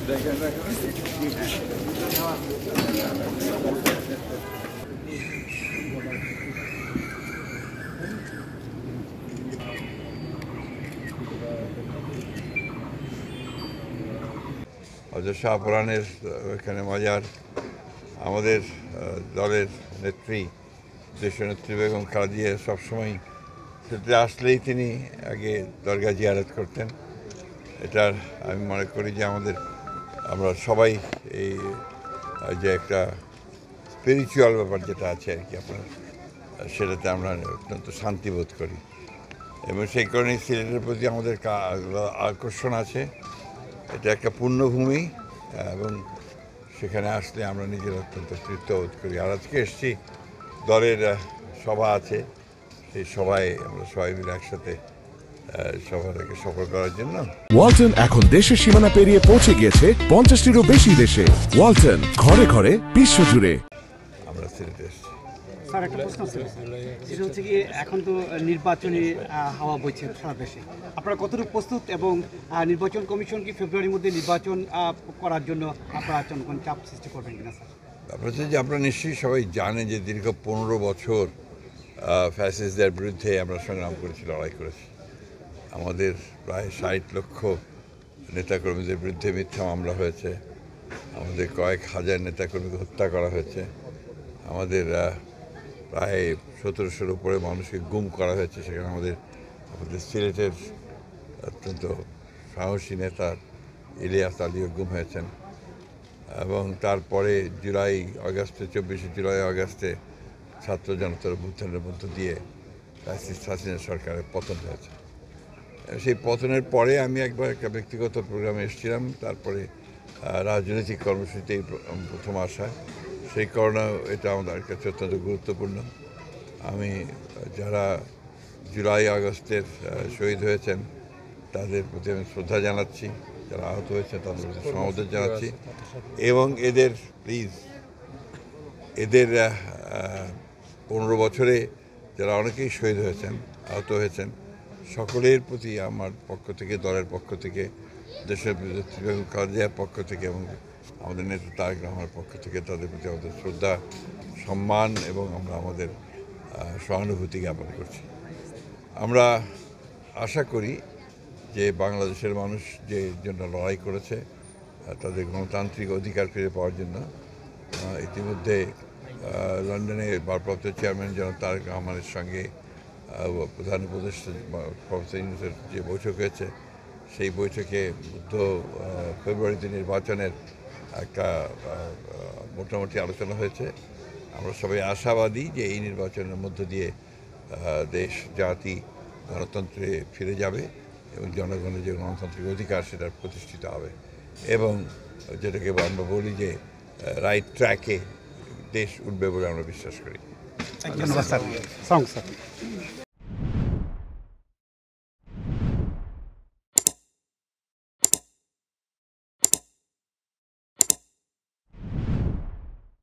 শাহপুরানের এখানে মজার আমাদের দলের নেত্রী দেশনেত্রী বেগম খালেদা জিয়া সবসময় সেটা আসলেই তিনি আগে দরগা জিয়ারত করতেন। এটার আমি মনে করি যে আমরা সবাই এই যে একটা স্পিরিচুয়াল ব্যাপার যেটা আছে আর কি আপনার সেটাতে আমরা অত্যন্ত শান্তিবোধ করি এবং সেই কারণে সিলেটের প্রতি আমাদের আকর্ষণ আছে। এটা একটা পুণ্যভূমি এবং সেখানে আসলে আমরা নিজের অত্যন্ত তৃপ্ত বোধ করি। আর আজকে এসেছি দলের সভা আছে, সেই সভায় আমরা সবাই মিলে একসাথে সভাটাকে সফল করার জন্য। ওয়ালটন এখন দেশের সীমানা পেরিয়ে পৌঁছে গিয়েছে 50টিরও বেশি দেশে। ওয়ালটন ঘরে ঘরে বিশ্বজুড়ে। আমরা সিলেটে এসেছি। স্যার একটা প্রশ্ন ছিল, সেটা হচ্ছে কি এখন তো নির্বাচনী হাওয়া বইছে সারা দেশে, আপনারা কতটুকু প্রস্তুত এবং নির্বাচন কমিশন কি ফেব্রুয়ারির মধ্যে নির্বাচন করার জন্য আপনারা কোনো চাপ সৃষ্টি করবেন কিনা স্যার? ব্যাপার হচ্ছে যে আপনারা নিশ্চয়ই সবাই জানেন যে দীর্ঘ 15 বছর ফ্যাসিস্টদের বিরুদ্ধে আমরা সংগ্রাম করেছি, লড়াই করেছি। আমাদের প্রায় 60 লক্ষ নেতাকর্মীদের বিরুদ্ধে মিথ্যা মামলা হয়েছে, আমাদের কয়েক হাজার নেতাকর্মীকে হত্যা করা হয়েছে, আমাদের প্রায় 1700-এর উপরে মানুষকে গুম করা হয়েছে। সেখানে আমাদের সিলেটের অত্যন্ত সাহসী নেতা ইলিয়াস আলীও গুম হয়েছেন এবং তারপরে 24 জুলাই আগস্টে ছাত্র জনতার অভ্যুত্থানের মধ্য দিয়ে ফ্যাসিস্ট হাসিনা সরকারের পতন হয়েছে। সেই পতনের পরে আমি একবার একটা ব্যক্তিগত প্রোগ্রামে এসেছিলাম, তারপরে রাজনৈতিক কর্মসূচিতেই প্রথম আসা। সেই কারণে এটা আমাদের কাছে অত্যন্ত গুরুত্বপূর্ণ। আমি যারা জুলাই আগস্টের শহীদ হয়েছেন তাদের প্রতি আমি শ্রদ্ধা জানাচ্ছি, যারা আহত হয়েছেন তাদের প্রতি সমবেদনা জানাচ্ছি এবং এদের 15 বছরে যারা অনেকেই শহীদ হয়েছেন, আহত হয়েছেন, সকলের প্রতি আমার পক্ষ থেকে, দলের পক্ষ থেকে, দেশের বেগম খালেদা জিয়ার পক্ষ থেকে এবং আমাদের নেতা তারেক রহমানের পক্ষ থেকে তাদের প্রতি আমাদের শ্রদ্ধা, সম্মান এবং আমরা আমাদের সহানুভূতি জ্ঞাপন করছি। আমরা আশা করি যে বাংলাদেশের মানুষ যে জন্য লড়াই করেছে তাদের গণতান্ত্রিক অধিকার ফিরে পাওয়ার জন্য ইতিমধ্যে লন্ডনে ভারপ্রাপ্ত চেয়ারম্যান জনাব তারেক রহমানের সঙ্গে প্রধান উপদেষ্টা প্রফেসর ইউনূসের যে বৈঠক হয়েছে, সেই বৈঠকে ফেব্রুয়ারিতে নির্বাচনের একটা মোটামুটি আলোচনা হয়েছে। আমরা সবাই আশাবাদী যে এই নির্বাচনের মধ্য দিয়ে দেশ জাতি গণতন্ত্রে ফিরে যাবে এবং জনগণের যে গণতান্ত্রিক অধিকার সেটা প্রতিষ্ঠিত হবে এবং যেটাকে আমরা বলি যে রাইট ট্র্যাকে দেশ উঠবে বলে আমরা বিশ্বাস করি। ধন্যবাদ স্যার।